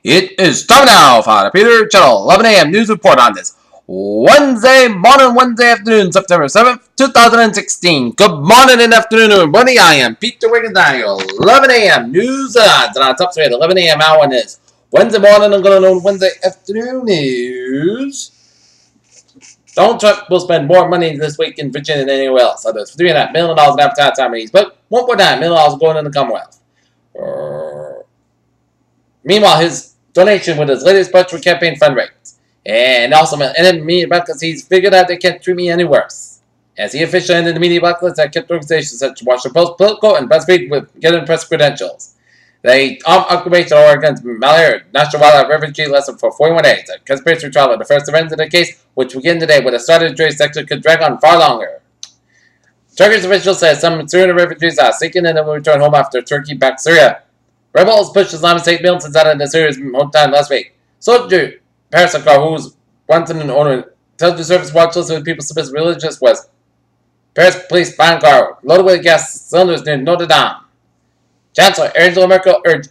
It is time now for the Peter Channel 11 a.m. news report on this Wednesday morning, Wednesday afternoon, September 7th, 2016. Good morning and afternoon, everybody. I am Peter Wiggins. 11 a.m. news and on top straight 11 a.m. hour is Wednesday morning. I'm going to know Wednesday afternoon news. Donald Trump will spend more money this week in Virginia than anywhere else. So there's $3.5 million in advertising he's but $1.9 million going in the Commonwealth. Meanwhile, his donation with his latest budget campaign fundraise. And also, and then media outlets, he's figured out they can't treat me any worse. As he officially ended the media outlets that kept organizations such as Washington Post, Politico, and BuzzFeed with getting press credentials. They occupation Oregon's Malheur National Wildlife Refugee lesson for 41 days. A conspiracy trial of the first events of the case, which begin today with a started jury section could drag on far longer. Turkish officials say some Syrian refugees are seeking and will return home after Turkey backed Syria. Rebels pushed Islamic State militants out of the Syria's hometown last week. Soldier Parasakar, who's wanted an owner, tells the service watch list of people suspicious religious was Paris police van car loaded with gas cylinders near Notre Dame. Chancellor Angela Merkel urged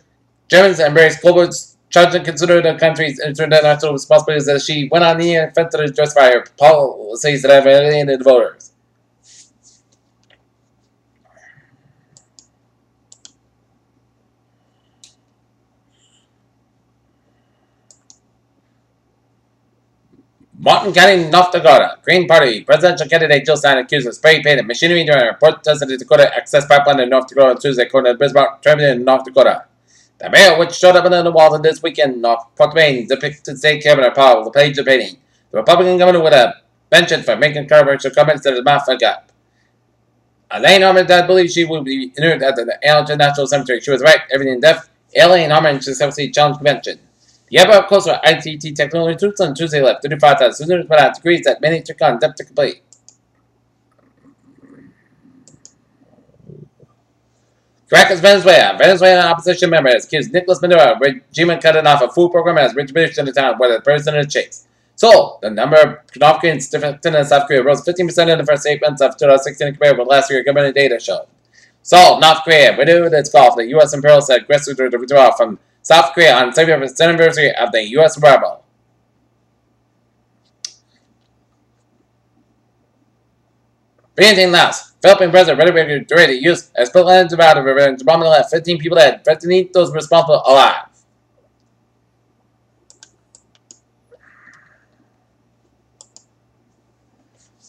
Germans to embrace global charge and consider the country's international responsibilities as she went on the offensive to justify her policies that have alienated voters. Martin County, North Dakota. Green Party presidential candidate Jill Stein accused of spray painted machinery during a protest at the Dakota Access Pipeline in North Dakota on Tuesday, according to Bismarck Tribune in North Dakota. The mayor, which showed up in the Walton this weekend, North Port Wayne, depicted state governor Paul LePage of painting. The Republican governor would have penchant for making controversial comments that his mouth up. Elaine Harmon dad believed she would be interred at the Arlington National Cemetery. She was right. Everything deaf. Elaine Harmon successfully challenged convention. The upper close for ITT technology troops on Tuesday left 35,000 students but degrees that many took on depth to complete. Caracas, Venezuela. Venezuelan opposition members accused Nicolas Maduro of regime cutting off a food program as retribution in the town where the president chased. So, the number of North Koreans defending in South Korea rose 15% in the first 8 months of 2016 compared with last year, government data showed. So, North Korea renewed its call for the U.S. imperial said aggressors to withdraw from South Korea on the 75th anniversary of the U.S. arrival. Painting Laos. Philippine President reiterated the use as split lands about a revenge bombing left 15 people dead, 15 those responsible alive.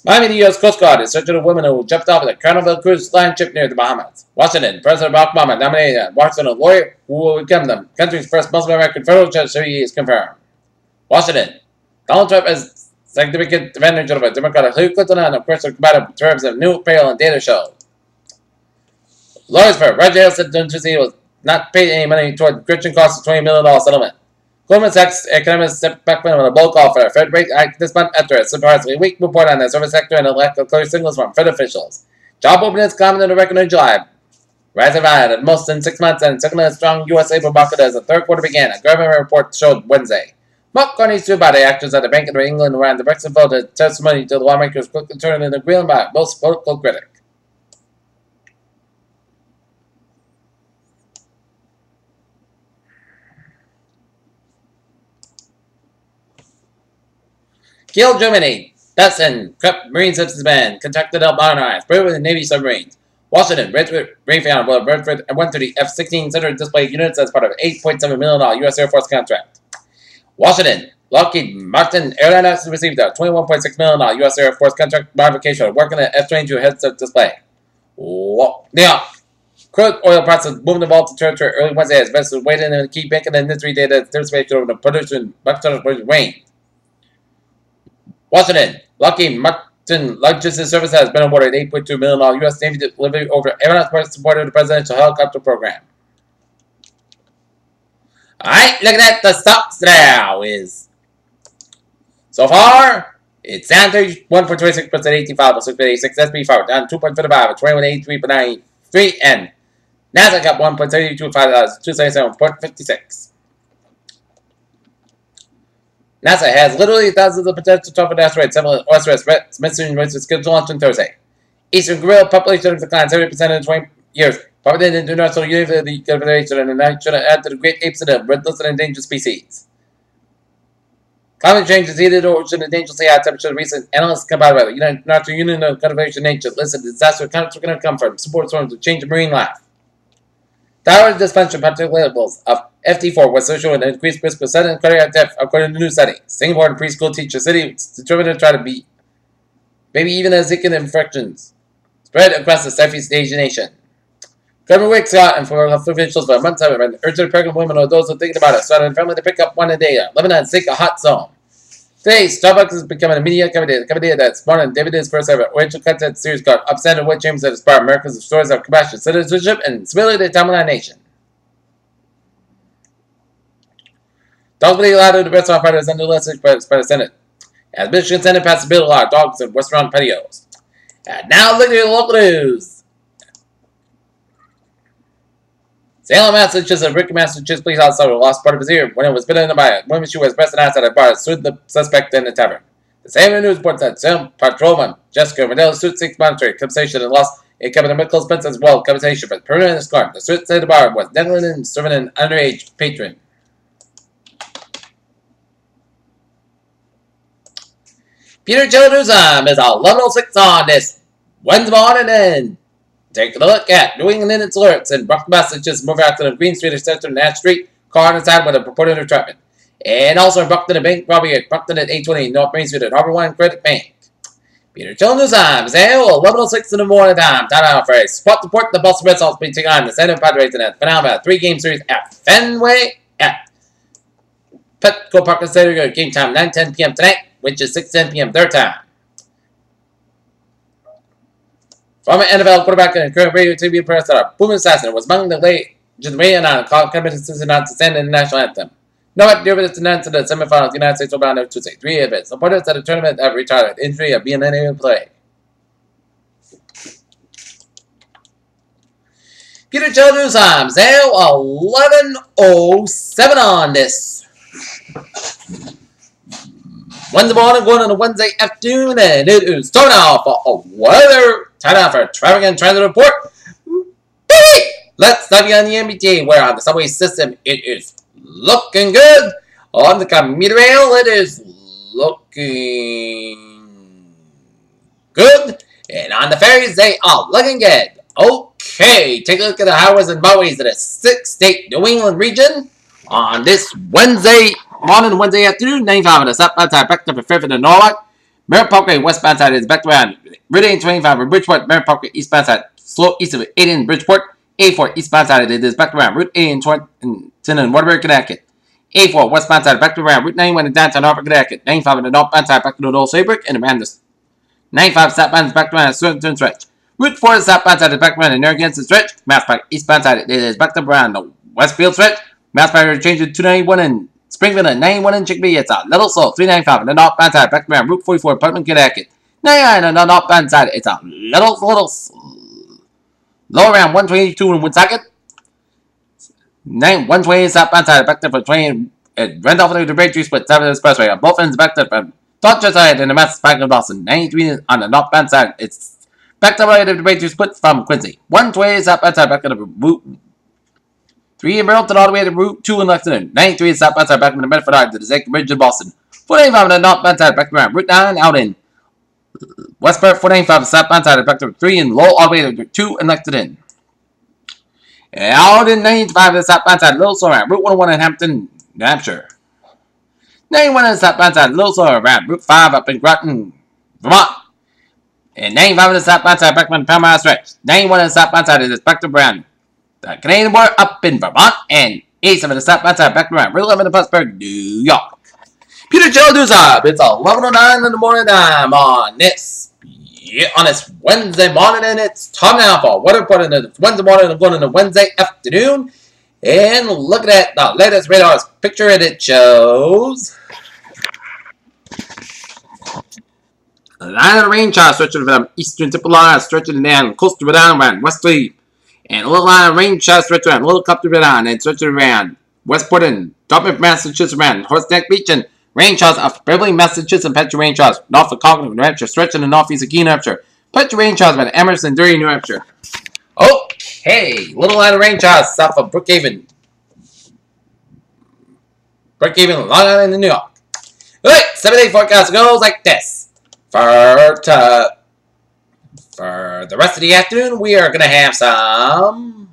Miami, the U.S. Coast Guard is searching a woman who jumped off of the Carnival cruise line ship near the Bahamas. Washington, President Barack Obama nominated Washington a lawyer who will become the country's first Muslim-American federal judge, so he is confirmed. Washington, Donald Trump is significant advantage of a Democrat Hillary Clinton and of course the combative terms of new apparel and data show. Lawyers for Roger Ailes said Tuesday was not paid any money toward Christian costs of $20 million settlement. Goldman Sachs economists stepped back with a bold call for a Fed rate hike this month after a surprisingly weak report on the service sector and a lack of clear signals from Fed officials. Job openings climbed in the record in July, rising high at most in 6 months and signaling a strong U.S. labor market as the third quarter began, a government report showed Wednesday. Mark Carney's two body actors at the Bank of England around the Brexit vote had testimony to the lawmakers quickly turned in the green by most political critic. Kiel, Germany. Dustin, Krupp Marine Systems Man, contracted up modernized, brave with the Navy submarines. Washington, Raytheon will Redford and went to the F-16 center display units as part of an $8.7 million U.S. Air Force contract. Washington, Lockheed Martin Airlines received a $21.6 million U.S. Air Force contract modification working at F-22 headset display. Now, crude oil prices moved the Baltic territory early Wednesday as investors waited in the key banking and industry data anticipation of the production rain. Washington, Lockheed Martin Logistics Service has been awarded $8.2 million U.S. Navy delivery over airlines part support of the presidential helicopter program. Alright, looking at the stocks now is so far it's down 31.26% 85.686. S&P 5 down 2.55 at 2183.93 and Nasdaq up 1.32 277.56. NASA has literally thousands of potential tougher asteroids. Several asteroids mission scheduled to launch on Thursday. Eastern gorilla population has declined 70% in 20 years. Provident International University Confederation and the United add to the great apes of the red listed and endangered species. Climate change is heated ocean and dangerously high temperature. Recent analysts come out about the United National Union of Conservation Nature listed disaster accounts are going to come from support storms to change marine life. Thyroid dysfunction, particular levels of FT4 was associated with an increased risk of sudden cardiac death according to new study. Singapore and preschool teacher city is determined to try to beat maybe even as Zika infections spread across the Southeast Asian nation. Governor Wick Scott and for health officials for months have been urging pregnant women or those who are thinking about it, starting a family to pick up one a day. Lebanon is a hot zone. Today, Starbucks is becoming a media company that's more than David's first ever original content series called Upset and What James that inspire America's stories of compassion, citizenship, and civility to the nation. Dogs will be allowed to the restaurant partners under legislation by the Senate. As Michigan Senate passed a bill to allow dogs in restaurant patios. And now look at the local news. Salem, Massachusetts, a Rick, Massachusetts police officer lost part of his ear when it was bitten by a woman she was arrested outside a bar, sued the suspect in the tavern. The same news reports that Salem patrolman Jessica Riddell sued seeks monetary compensation and lost a capital medical expense as well compensation for the permanent scarf. The suit said the bar was negligent in serving an underage patron. Peter Childers is 11:06 on this Wednesday morning and take a look at New England its alerts in Brockton, Massachusetts. Move out to the Green Street Intersection, Nash Street. Car on the side with a purported entrapment. And also in Brockton, a bank robbery at Brockton at 820 North Main Street at Harbor One Credit Bank. Peter Childers is 11:06 in the morning time. Time out for a spot to port. The Boston Red Sox will be taking on the San Diego Padres in a phenomenal 3-game series at Fenway at Petco Park Stadium. Game time 9:10 p.m. tonight, which is 6:10 p.m. their time. Former NFL quarterback and current radio TV presenter Boomer Assassin was among the late generation on call committees announced to stand in the national anthem. No evidence announced in the semifinals of the United States Open on Tuesday. 3 events. Supporters at the tournament have retired with injury of being unable to play. Peter Childers time, 11:07 on this Wednesday morning, going on a Wednesday afternoon, and it is time now for a weather. Time now for traffic and transit report. Let's dive on the MBTA, where on the subway system it is looking good. On the commuter rail, it is looking good. And on the ferries, they are looking good. Okay, take a look at the highways and byways of the 6-state New England region on this Wednesday morning, Wednesday afternoon. 95 on the southbound side, back to the Fairfield and Norwalk. Merritt Parkway westbound side is back around Route 825 in Bridgeport. Merritt Parkway eastbound side, slow east of 8 in Bridgeport. A4 eastbound side it is back around Route 8 in Torrington and Waterbury, Connecticut. A4 westbound side back around Route 91 in downtown Hartford, Connecticut. 95 on the northbound side back to the Old Saybrook and around the 95 southbound is back around Surreyton Stretch. Route 4 southbound side is back around the Narragansett Stretch. Mass Pike eastbound side it is back around the Westfield Stretch. Mass Pike are changed to 291 in Springfield and 91 in Chickabee. It's a little slow. 395 on the northbound side back around Route 44 Putnam, Connecticut. 99 on the northbound side. It's a little low around 122 in Woonsocket. 120 southbound side back there for 20 Randolph to the Braintree split 7 expressway. On both ends back there from Dorchester side and the Mass Pike of Boston. 93 on the northbound side. It's back to the right of the Braintree split from Quincy. 120 southbound side back to the Route 3 in Burlington all the way to Route 2 in Lexington. 93 southbound side back from the Medford Ave to the Zake Bridge in Boston. 495 on the northbound side back around Route 9 out in Westport. 495 southbound side back to 3 in Lowell all the way to 2 in Lexington. Out in 95 the southbound side, little slow around Route 101 in Hampton, New Hampshire. 91 on the southbound side, little slow around Route 5 up in Groton, Vermont. And 95 on the southbound side back from the Pound Mile Stretch. 91 on the southbound side is back to Brown, the Canadian border up in Vermont. And 87 on the southbound side back to Route 11 in Plattsburgh, New York. Peter Childers up. It's 11:09 in the morning time on this Wednesday morning, and it's time now for weather report on this Wednesday morning and going into Wednesday afternoon. And looking at the latest radar picture, and it shows a line of rain showers stretching from eastern tip of line, stretching down close to Rhode Island around westerly, and a little line of rain showers stretching around a little cup to Rhode Island and stretching around Westport and Dartmouth, Massachusetts, around Horseneck Beach, and rain showers off Beverly, Massachusetts, and Petro rain showers north of Concord, New Hampshire, stretching to northeast of Keene, New Hampshire. Petro rain showers around Emerson, Derry, New Hampshire. Okay, Okay, little out of range south of Brookhaven. Brookhaven, Long Island, New York. Alright, 7-day forecast goes like this. For the rest of the afternoon, we are going to have some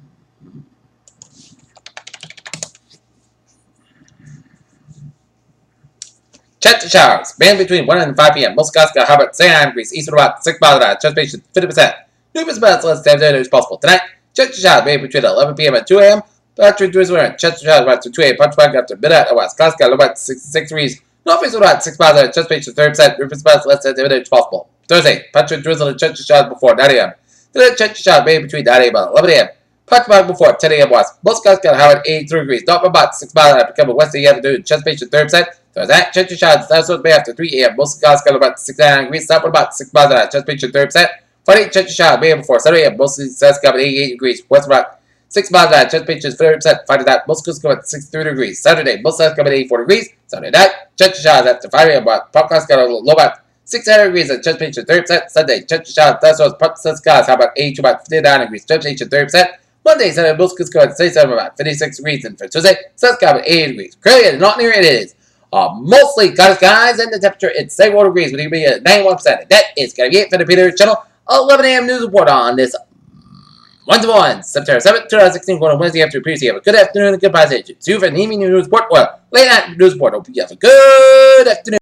chance of showers. Band between 1 and 5 p.m. Most skies got high about 69 degrees. East of about 6 miles an hour. Transportation 50%. New about less than as possible. Tonight, chance of showers. Band between 11 p.m. and 2 a.m. Battery drizzle and chance of showers about 2 a.m. Punch back after midnight. Otherwise, skies got about 66 degrees. Northeast about 6 miles an hour. Transportation 30%. New about less than as possible. Thursday, punch and drizzle and chance of showers before 9 a.m. Tonight, chance of showers. Band between 9 a.m. and 11 a.m. Punch back before 10 a.m. West. Most skies got high at 83 degrees. North about 6 miles an hour. Become a westerly afternoon. Transportation 30%. So that chance of showers that's supposed to be after 3 a.m. Most skies got about 69 degrees. South about 6 miles an hour. Transportation 30%. Friday, chance of showers be before 7 a.m. Most skies got about 88 degrees. West about 6 miles an hour. Transportation 30%. Friday night, most skies got about 63 degrees. Saturday, most skies got about 84 degrees. Saturday night, chance of showers after 5 a.m. Pop skies got a low about 600 degrees and transportation 30%. Sunday, chance of showers that's supposed to skies how about 82 about 59 degrees. Transportation 30%. Monday, Sunday, most skies got 67 about 56 degrees. And for Tuesday, skies got about 80 degrees. Currently, not near it is. Mostly cloudy skies and the temperature it's 71 degrees, but it will be at 91%. And that is going to be it for the Peter Channel 11 a.m. news report on this Wednesday, September 7th, 2016, on Wednesday after previously. Have a good afternoon and good passage. See you for an evening news report or late night news report. Hope you have a good afternoon.